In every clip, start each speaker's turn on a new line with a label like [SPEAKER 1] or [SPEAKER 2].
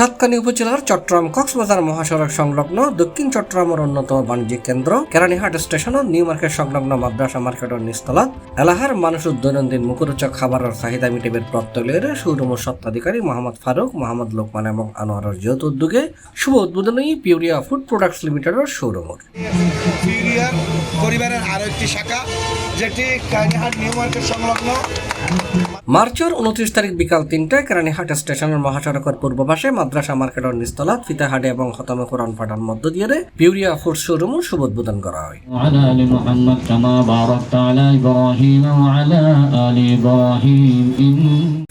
[SPEAKER 1] সাতকানি উপজেলার চট্টগ্রাম কক্সবাজার মহাসড়ক সংলগ্ন দক্ষিণ চট্টগ্রামের অন্যতম বাণিজ্যিক কেন্দ্র কেরানীহাট স্টেশন নিউ মার্কেট সংলগ্ন মাদ্রাসা মার্কেটের নিচতলাত এলাকার মানুষের দৈনন্দিন মুখরোচক খাবারের চাহিদা মিটিবের প্রত্যলের শোরুমের স্বত্বাধিকারী মোহাম্মদ ফারুক, মোহাম্মদ লোকমান এবং আনোয়ারের যৌথ উদ্যোগে শুভ উদ্বোধনী পিউরিয়া ফুড প্রোডাক্টস লিমিটেডের শোরুমের
[SPEAKER 2] পরিবারের আরো একটি শাখা যেটি কেরানীহাট নিউ মার্কেট সংলগ্ন।
[SPEAKER 1] মার্চের 29 তারিখ বিকাল 3টায় কেরানীহাট স্টেশনের মহাসড়কের পূর্ব পাশে মাদ্রাসা মার্কেটের নিচতলাত ফিতাহাটে এবং খতমে কোরআন পাঠার মধ্য দিয়ে পিউরিয়া ফুড শোরুম শুভ উদ্বোধন করা হয়।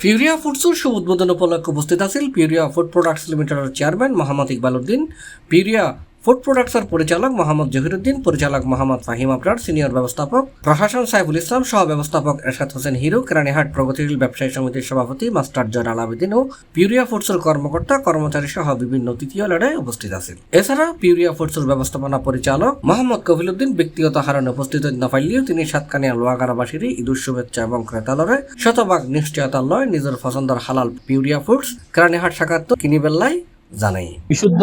[SPEAKER 1] পিউরিয়া ফুডসের শুভ উদ্বোধন উপলক্ষে উপস্থিত আছেন পিউরিয়া ফুড প্রোডাক্টস লিমিটেডের চেয়ারম্যান মোহাম্মদ ইকবাল উদ্দিন, পিউরিয়া ফুড প্রোডাক্টসের পরিচালক মোহাম্মদ জহিরুদ্দিন, পরিচালক মোহাম্মদ ফাহিম আবরার, সিনিয়র ব্যবস্থাপক প্রশাসন সাইফুল ইসলাম, সহ ব্যবস্থাপক এরশাদ হোসেন হিরো, কেরানীহাট প্রগতিশীল ব্যবসায়ী সমিতির সভাপতি মাস্টার জয়নাল আবেদিন ও পিউরিয়া ফুডসের কর্মকর্তা কর্মচারী সহ বিভিন্ন অতিথিও লড়াই উপস্থিত আছেন। এছাড়া পিউরিয়া ফুডসের ব্যবস্থাপনা পরিচালক মোহাম্মদ কফিল উদ্দিন ব্যক্তিগত হারণে উপস্থিত না পাইলেও তিনি সাতকানিয়া লোয়াগাড়াবাসীর ঈদুর শুভেচ্ছা এবং ক্রেতালরে শতভাগ নিশ্চয়তা লয় নিজের পছন্দের হালাল পিউরিয়া ফুডস কেরানীহাট শাখার তো কিনিবেল্লাই জানাই
[SPEAKER 3] বিশুদ্ধ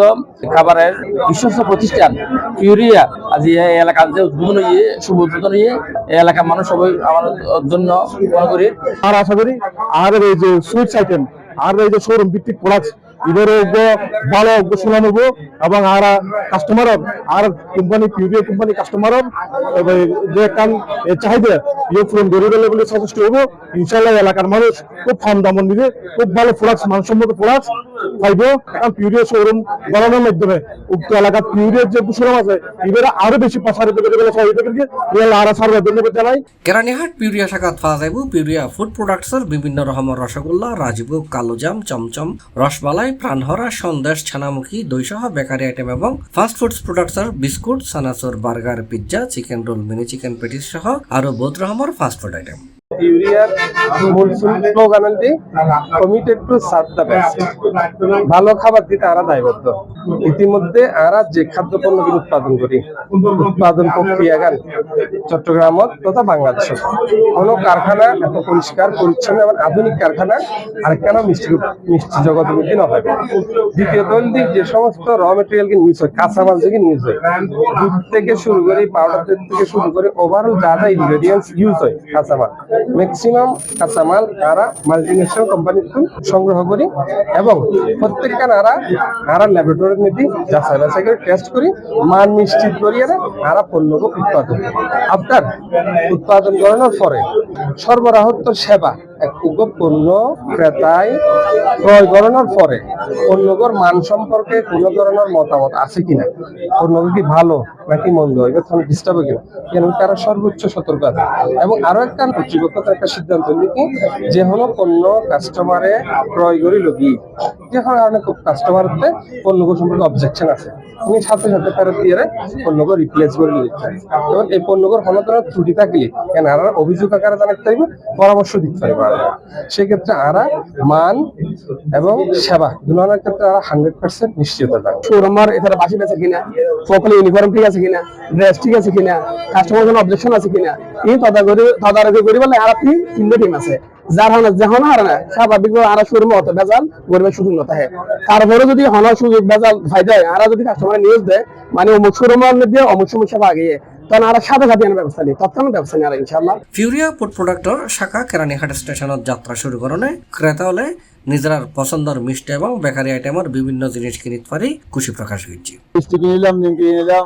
[SPEAKER 3] খাবারের বিশ্বস্ত প্রতিষ্ঠান পিউরিয়া আজ এই এলাকার যে উদ্বোধন হয়ে শুভ উদ্বোধন হয়ে এই এলাকার মানুষ সবাই আমার জন্য মনে করি
[SPEAKER 4] আর আশা করি আর এই যে সুইটস আইটেম আর এই যে শোরুম ভিত্তিক প্রোডাক্ট এদের ভালো সুনাম হবো এবং আর কাস্টমার আর কোম্পানি পিউরিয়া কোম্পানি কাস্টমার যে কান চাহিদা ইয়ে পূরণ করে দিলে বলে যথেষ্ট হবো। ইনশাল্লাহ এলাকার মানুষ খুব কম দাম নিবে, খুব ভালো প্রোডাক্ট মানসম্মত প্রোডাক্ট পাইব। কারণ পিউরিয়া শোরুম বানানোর মাধ্যমে উক্ত এলাকার পিউরিয়ার যে শোরুম আছে এবার আরো বেশি প্রসারিত করে গেলে আর সার্ভে ধন্যবাদ জানাই।
[SPEAKER 1] কেরানীহাট পিউরিয়া শাখাত পাওয়া যাইব পিউরিয়া ফুড প্রোডাক্টসের বিভিন্ন রকমের রসগোল্লা, রাজভোগ, কালোজাম, চমচম, রসমালাই, প্রাণহরা, সন্দেশ, ছানামুখী, দই সহ বেকারি আইটেম এবং ফাস্ট ফুডস প্রোডাক্টসের বিস্কুট, সানাসুর, burger, pizza, chicken roll, mini chicken patties সহ আরো বহুত রকমের ফাস্ট ফুড আইটেম।
[SPEAKER 4] পিউরিয়ার মূল স্লোগানটি committed to serve the best, ভালো খাবার দিতে আমরা দায়বদ্ধ। ইতিমধ্যে আমরা যে খাদ্য পণ্যগুলো উৎপাদন করি উৎপাদন প্রক্রিয়াগার চট্টগ্রাম তথা বাংলাদেশ কোনো কারখানা এত পরিষ্কার পরিচ্ছন্ন এবং আধুনিক কারখানা আরেকখানা মিষ্টি জগতের মধ্যে না হয়। দ্বিতীয়ত যে সমস্ত র মেটেরিয়াল নিউজ হয়, কাঁচামাল থেকে নিউজ হয়, দুধ থেকে শুরু করে পাউডার থেকে শুরু করে ওভারঅল যা যা ইনগ্রেডিয়েন্টস ইউজ হয় কাঁচামাল ম্যাক্সিমাম কাঁচামাল আমরা মাল্টিনেশনাল কোম্পানি সংগ্রহ করি এবং প্রত্যেকটা আমরা ল্যাবরেটরি নিতে যাচাই বাছাই করে টেস্ট করি, মান নিশ্চিত করি আমরা পণ্যকে উৎপাদন আফটার উৎপাদন করানোর পরে সরবরাহত সেবা পণ্য ক্রেতায় ক্রয় করানোর পরে পণ্যগর মান সম্পর্কে কোনো ধরনের মতামত আছে কিনা, পণ্যগুলো কি ভালো নাকি মন্দ, এবার ডিস্টার্ব কিনা, কেন তারা সর্বোচ্চ সতর্ক আছে। এবং আরো একটা কর্তৃপক্ষ একটা সিদ্ধান্ত নিতে যে হলো পণ্য কাস্টমারে ক্রয় করি লগি যে কারণে খুব কাস্টমার পণ্যগুলো সম্পর্কে অবজেকশন আছে, উনি সাথে সাথে ফেরত দিয়ে পণ্যগুলো রিপ্লেস করে দিচ্ছেন। এবং এই পণ্যগুলোর কোনো ধরনের ত্রুটি থাকলে কেন আর অভিযোগ আকারে জানাতে চাইবে, পরামর্শ দিতে পারবে। সেক্ষেত্রে আমরা মান এবং সেবা দুজনের ক্ষেত্রে আমরা 100% নিশ্চিত থাকবো।
[SPEAKER 3] শোরুমার এখানে বাসি আছে কিনা, সকলে ইউনিফর্ম ঠিক আছে কিনা, ড্রেস ঠিক আছে কিনা, কাস্টমার কোনো অবজেকশন আছে কিনা, এই তদারকি করি বলে আর আপনি তিনটে টিম আছে যার যখন আর না স্বাভাবিকভাবে আর শোরুমে অত বেজাল গরিবের সুযোগ না থাকে। তারপরে যদি হনার সুযোগ বেজাল ফায়দা হয় আর যদি কাস্টমার নিউজ দেয় মানে অমুক শোরুমের মধ্যে অমুক সমস্যা আগে তখন আর সাথে সাথে ব্যবস্থা নেই, তৎক্ষণাৎ ব্যবস্থা নেই ইনশাআল্লাহ।
[SPEAKER 1] পিউরিয়া ফুড প্রোডাক্টর শাখা কেরানীহাট স্টেশনের যাত্রা শুরু করনে ক্রেতা হলে নিজের পছন্দের মিষ্টি এবং বেকারি আইটেমের বিভিন্ন জিনিস কিনিতে পারি খুশি প্রকাশ করছি।
[SPEAKER 4] মিষ্টি কিনিলাম, নিমকি কিনিলাম,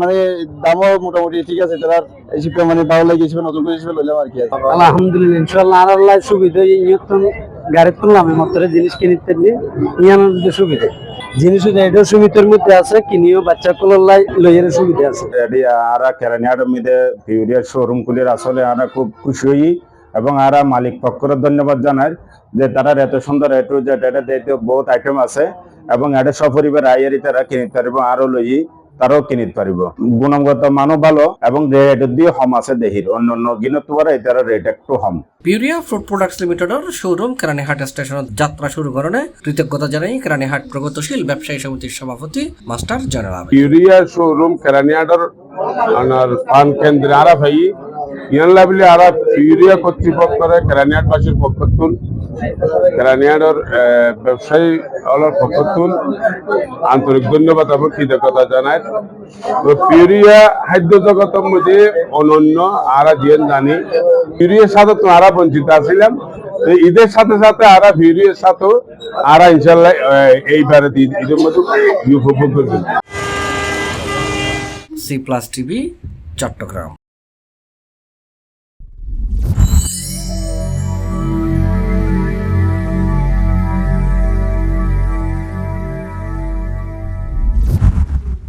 [SPEAKER 4] মানে দামও মোটামুটি ঠিক আছে, তার হিসেবে মানে ভালো লাগিয়েছে, নতুন করে হিসেবে লইলাম আর কি।
[SPEAKER 3] আলহামদুলিল্লাহ ইনশাআল্লাহ আল্লাহ সুবিধা ইয়তন গাড়ি তুললাম মাত্র জিনিস কিনিতে নিয়ে ইয়ানোর যে সুবিধা জিনিস এটা সুবিধার মধ্যে আছে, কিনিও বাচ্চা কোলাই লইয়ের সুবিধা আছে।
[SPEAKER 5] এডি আরা কেরানীহাটের মধ্যে পিউরিয়ার শোরুম খুলে আসলে আমরা খুব খুশি হই এবং আরা মালিক পক্ষের ধন্যবাদ জানাই যে তারা এত সুন্দর এটু জেড এটা দিতে বহুত আইটেম আছে এবং এটা সপরিবার আইয়ারি তারা কিনিতে পারিব, আরো লই তারাও কিনিতে পারিব। গুণগত মানও ভালো এবং রেট দিয়ে কম আছে দেহির অন্য গিনত পারে এটার রেট একটু কম।
[SPEAKER 1] পিউরিয়া ফুড প্রোডাক্টস লিমিটেডের শোরুম কেরানীহাট স্টেশনের যাত্রা শুরু করনে কৃতজ্ঞতা জানাই কেরানীহাট প্রগতিশীল ব্যবসায়ী সমিতির সভাপতি মাস্টার জয়নাল আবেদিন।
[SPEAKER 4] পিউরিয়া শোরুম কেরানীহাটের পান কেন্দ্রে আরা ভাই ইয়ান লাভলি আরা পিউরিয়া কর্তৃপক্ষের কেরানীহাটবাসীর পক্ষ
[SPEAKER 6] কেরানিয়ার ব্যবসায়ী অলর পক্ষতুন আন্তরিক ধন্যবাদ এবং কৃতজ্ঞতা জানাই। তো পিউরিয়া খাদ্য জগতের মধ্যে অনন্য আরা জিয়ান জানি পিউরিয়ার সাথে তো আরা বঞ্চিত আছিলাম। তো ঈদের সাথে সাথে আরা পিউরিয়ার সাথেও আরা ইনশাল্লাহ এইবারে ঈদের মধ্যে উপভোগ করবেন।
[SPEAKER 1] C+ TV Chittagong.